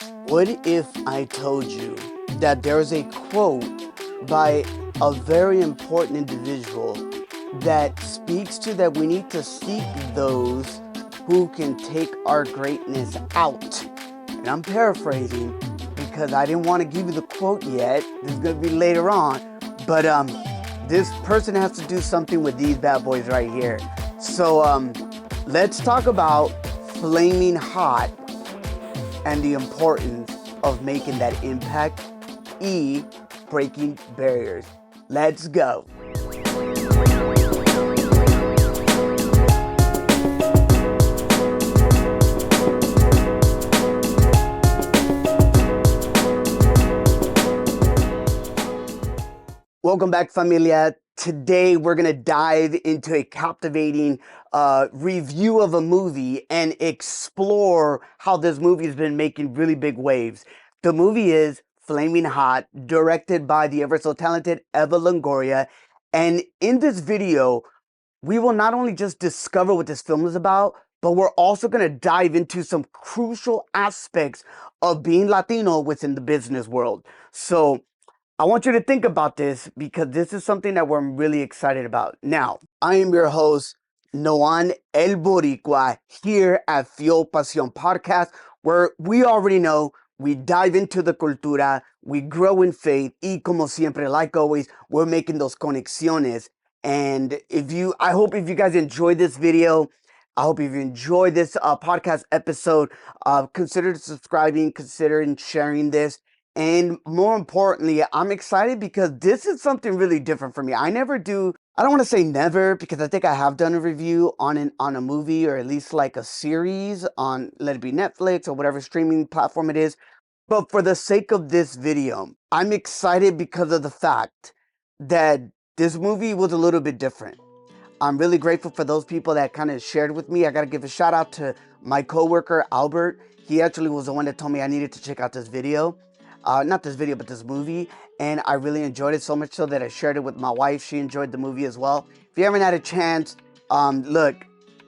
What if I told you that there's a quote by a very important individual that speaks to that we need to seek those who can take our greatness out? And I'm paraphrasing because I didn't want to give you the quote yet. This is going to be later on. But this person has to do something with these bad boys right here. So let's talk about flaming hot and the importance of making that impact. E, breaking barriers. Let's go. Welcome back, familia. Today, we're going to dive into a captivating review of a movie and explore how this movie has been making really big waves. The movie is Flaming Hot, directed by the ever so talented Eva Longoria. And in this video, we will not only just discover what this film is about, but we're also going to dive into some crucial aspects of being Latino within the business world. So I want you to think about this because this is something that we're really excited about. Now, I am your host, Noan El Boricua, here at Fuel Pasión podcast, where we already know we dive into the cultura, we grow in faith, y como siempre, like always, we're making those conexiones. And I hope if you guys enjoyed this video, I hope if you enjoyed this podcast episode, consider subscribing, consider sharing this. And more importantly, I'm excited because this is something really different for me. I don't want to say never, because I think I have done a review on a movie, or at least like a series on, let it be Netflix or whatever streaming platform it is. But for the sake of this video, I'm excited because of the fact that this movie was a little bit different. I'm really grateful for those people that kind of shared with me. I got to give a shout out to my coworker, Albert. He actually was the one that told me I needed to check out this video. Not this video, but this movie. And I really enjoyed it, so much so that I shared it with my wife. She enjoyed the movie as well. If you haven't had a chance, look,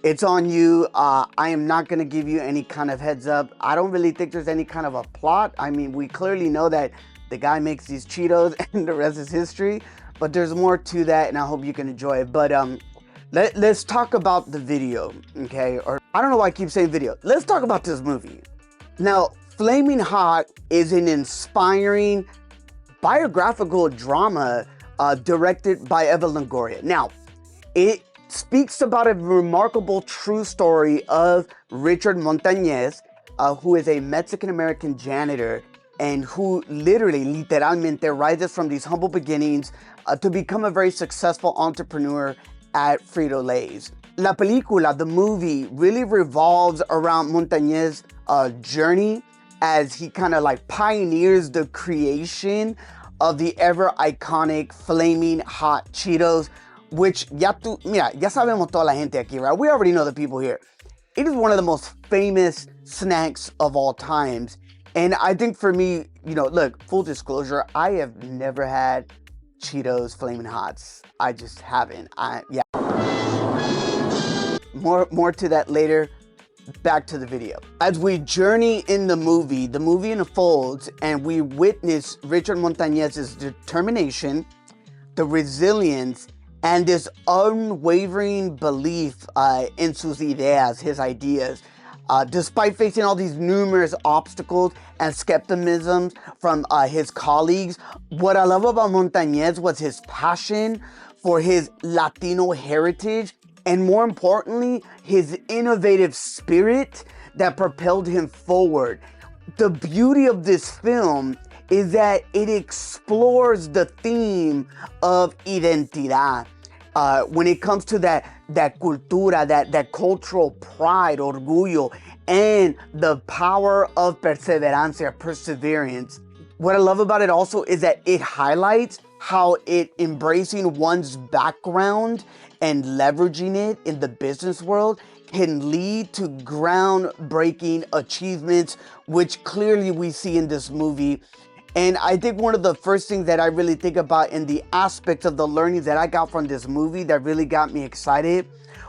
it's on you. I am not going to give you any kind of heads up. I don't really think there's any kind of a plot. I mean, we clearly know that the guy makes these Cheetos and the rest is history. But there's more to that, and I hope you can enjoy it. But let's talk about the video, okay? Or I don't know why I keep saying video. Let's talk about this movie. Now, Flaming Hot is an inspiring biographical drama directed by Eva Longoria. Now, it speaks about a remarkable true story of Richard Montañez, who is a Mexican-American janitor and who literalmente rises from these humble beginnings to become a very successful entrepreneur at Frito-Lay's. La película, the movie, really revolves around Montañez's journey as he kind of like pioneers the creation of the ever iconic Flaming Hot Cheetos, which ya sabemos toda la gente aquí, right? We already know the people here. It is one of the most famous snacks of all times. And I think for me, look, full disclosure, I have never had Cheetos Flaming Hots. I just haven't. More to that later. Back to the video. As we journey in the movie unfolds and we witness Richard Montañez's determination, the resilience, and this unwavering belief in sus ideas, his ideas. Despite facing all these numerous obstacles and skepticism from his colleagues, what I love about Montañez was his passion for his Latino heritage, and more importantly, his innovative spirit that propelled him forward. The beauty of this film is that it explores the theme of identidad. When it comes to that cultura, that cultural pride, orgullo, and the power of perseverancia, perseverance. What I love about it also is that it highlights how embracing one's background and leveraging it in the business world can lead to groundbreaking achievements, which clearly we see in this movie. And I think one of the first things that I really think about in the aspects of the learnings that I got from this movie that really got me excited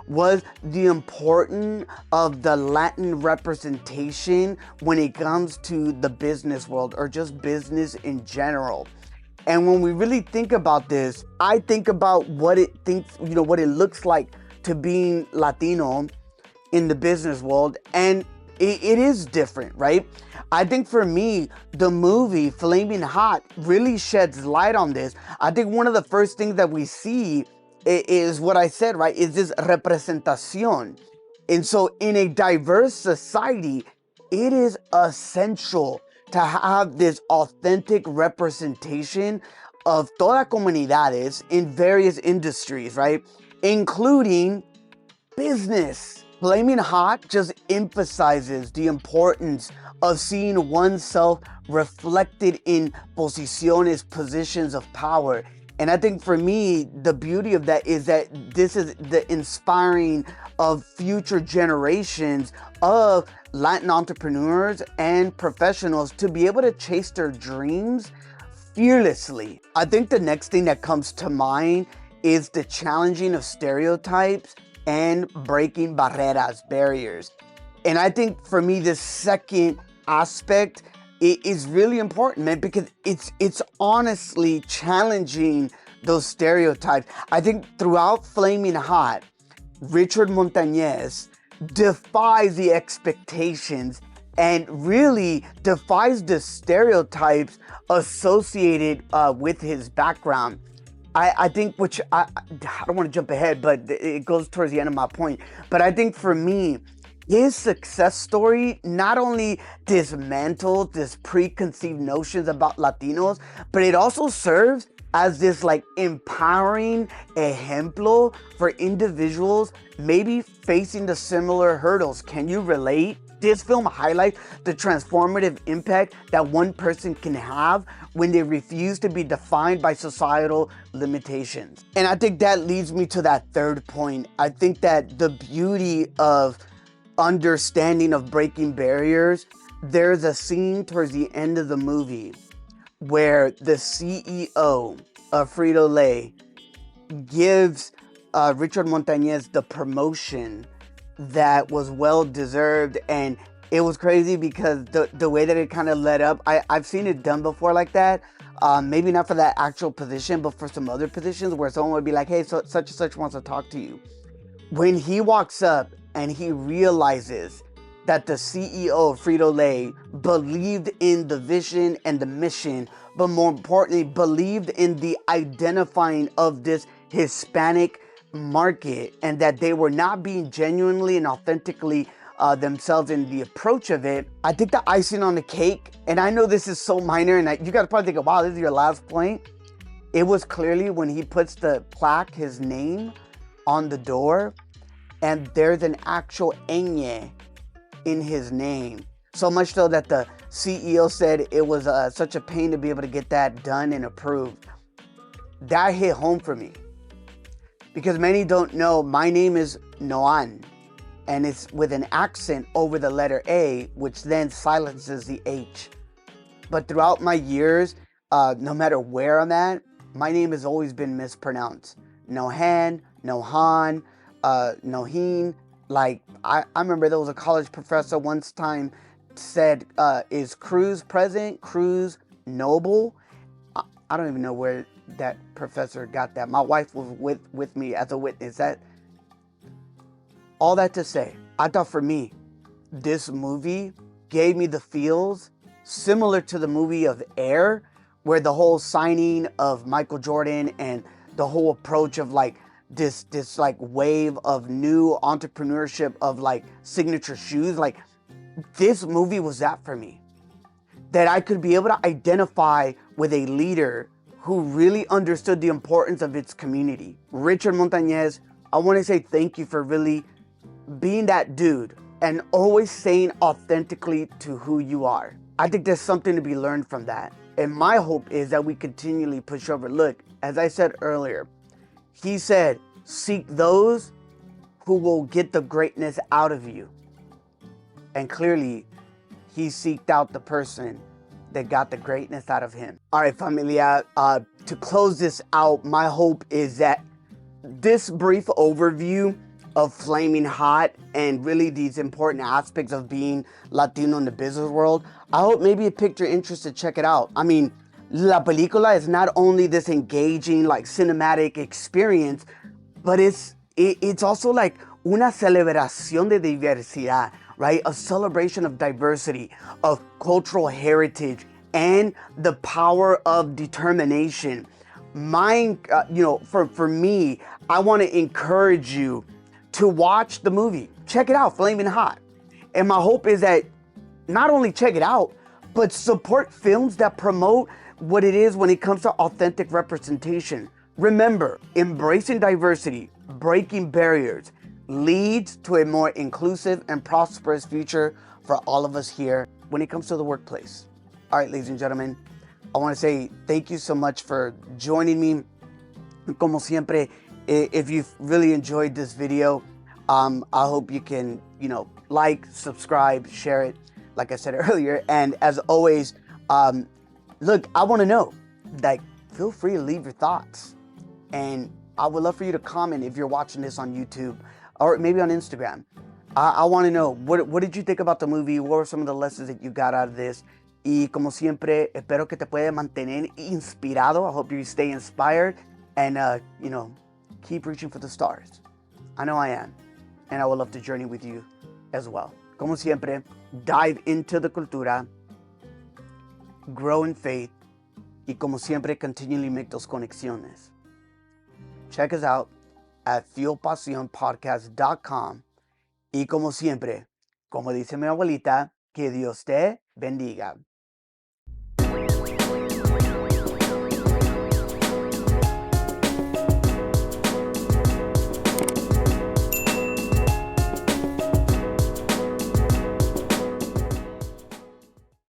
was the importance of the Latin representation when it comes to the business world or just business in general. And when we really think about this, I think about what it looks like to being Latino in the business world, and it is different, right? I think for me, the movie Flaming Hot really sheds light on this. I think one of the first things that we see is what I said, right? Is this representación. And so in a diverse society, it is essential to have this authentic representation of todas comunidades in various industries, right? Including business. Flaming Hot just emphasizes the importance of seeing oneself reflected in positions of power. And I think for me, the beauty of that is that this is the inspiring of future generations of Latin entrepreneurs and professionals to be able to chase their dreams fearlessly. I think the next thing that comes to mind is the challenging of stereotypes and breaking barriers. And I think for me, this second aspect is really important, man, because it's honestly challenging those stereotypes. I think throughout Flaming Hot, Richard Montañez defies the expectations and really defies the stereotypes associated with his background. I think, which I don't want to jump ahead, but it goes towards the end of my point. But I think for me, his success story not only dismantled this preconceived notions about Latinos, but it also serves as this like empowering ejemplo for individuals maybe facing the similar hurdles. Can you relate? This film highlights the transformative impact that one person can have when they refuse to be defined by societal limitations. And I think that leads me to that third point. I think that the beauty of understanding of breaking barriers, there's a scene towards the end of the movie where the CEO of Frito-Lay gives Richard Montañez the promotion that was well deserved. And it was crazy because the way that it kind of led up, I've seen it done before like that. Maybe not for that actual position, but for some other positions where someone would be like, hey, so such and such wants to talk to you. When he walks up and he realizes that the CEO of Frito-Lay believed in the vision and the mission, but more importantly, believed in the identifying of this Hispanic market, and that they were not being genuinely and authentically themselves in the approach of it. I think the icing on the cake, and I know this is so minor, and you guys probably think, wow, this is your last point. It was clearly when he puts the plaque, his name, on the door, and there's an actual ñ in his name. So much so that the CEO said it was such a pain to be able to get that done and approved. That hit home for me. Because many don't know, my name is Noan, and it's with an accent over the letter A, which then silences the H. But throughout my years, no matter where I'm at, my name has always been mispronounced. Nohan, Nohan, Noheen. Like, I remember there was a college professor once time said, is Cruz present? Cruz Noble? I don't even know where that professor got that. My wife was with me as a witness. That all that to say, I thought for me, this movie gave me the feels similar to the movie of Air, where the whole signing of Michael Jordan and the whole approach of like this like wave of new entrepreneurship of like signature shoes. Like, this movie was that for me. That I could be able to identify with a leader who really understood the importance of its community. Richard Montañez, I want to say thank you for really being that dude and always staying authentically to who you are. I think there's something to be learned from that. And my hope is that we continually push over. Look, as I said earlier, he said, seek those who will get the greatness out of you. And clearly, he seeked out the person that got the greatness out of him. All right, familia, to close this out, my hope is that this brief overview of Flaming Hot and really these important aspects of being Latino in the business world, I hope maybe it piqued your interest to check it out. I mean, La Película is not only this engaging, like cinematic experience, but it's also like una celebración de diversidad, right? A celebration of diversity, of cultural heritage, and the power of determination. Mine, for me, I want to encourage you to watch the movie. Check it out, Flaming Hot. And my hope is that not only check it out, but support films that promote what it is when it comes to authentic representation. Remember, embracing diversity, breaking barriers, leads to a more inclusive and prosperous future for all of us here when it comes to the workplace. All right, ladies and gentlemen, I want to say thank you so much for joining me. Como siempre, if you've really enjoyed this video, I hope you can, like, subscribe, share it, like I said earlier. And as always, look, I want to know, like, feel free to leave your thoughts. And I would love for you to comment if you're watching this on YouTube or maybe on Instagram. I want to know, what did you think about the movie? What were some of the lessons that you got out of this? Y como siempre, espero que te pueda mantener inspirado. I hope you stay inspired and, keep reaching for the stars. I know I am. And I would love to journey with you as well. Como siempre, dive into the cultura, grow in faith, y como siempre, continually make those conexiones. Check us out at fuelpasionpodcast.com. Y como siempre, como dice mi abuelita, que Dios te bendiga.